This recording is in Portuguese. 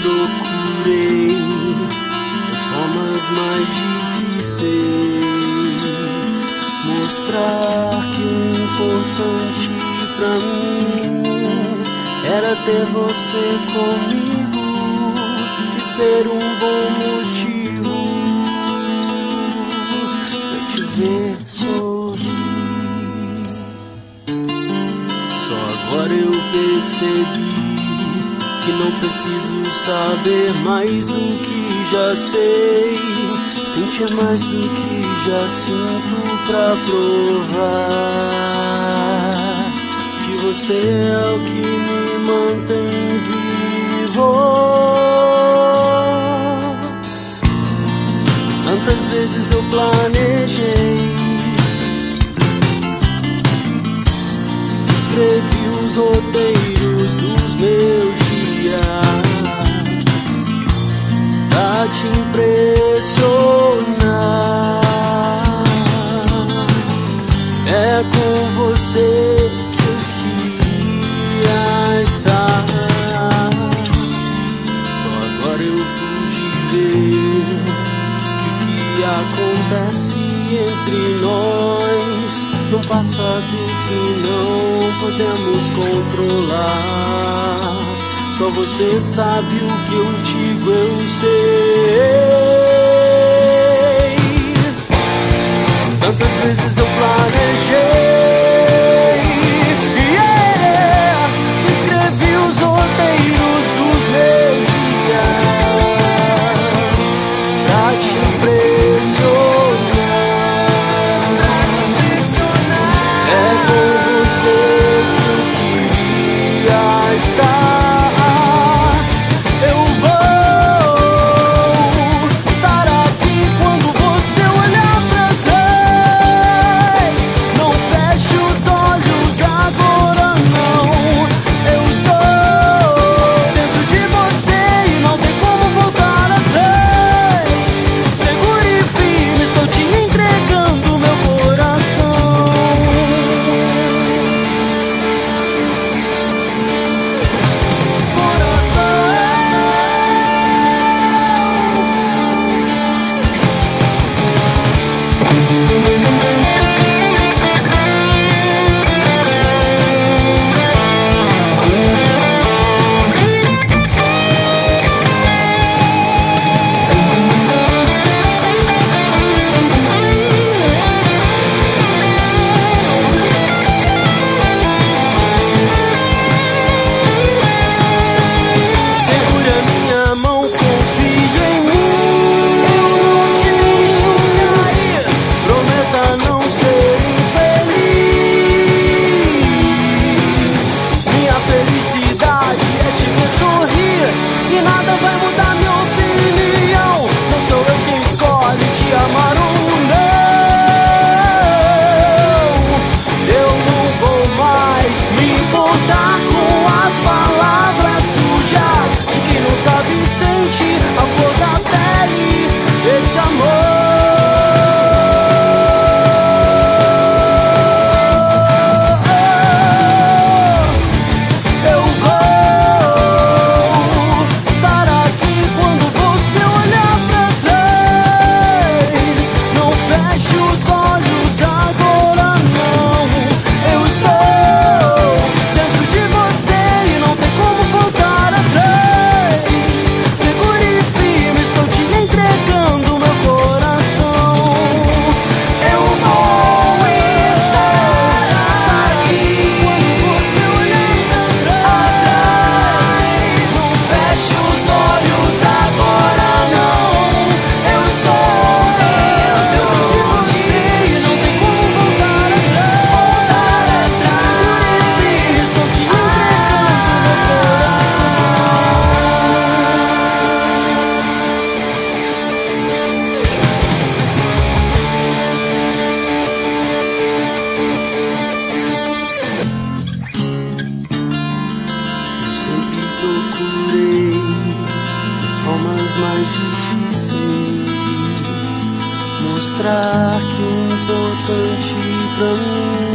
procurei as formas mais difíceis mostrar que o importante pra mim era ter você comigo e ser um bom motivo pra te ver sorrir. Só agora eu percebi que não preciso saber mais do que já sei, sentir mais do que já sinto pra provar que você é o que me mantém vivo. Tantas vezes eu planejei, escrevi os roteiros dos meus pra te impressionar. É com você que eu queria estar. Só agora eu pude ver que o que acontece entre nós num passado que não podemos controlar. Só você sabe o que eu digo, eu sei. Tantas vezes eu planejei, escrevi os roteiros dos meus dias pra te impressionar. É com você que eu queria estar. procurei as formas mais difíceis mostrar que o importante pra mim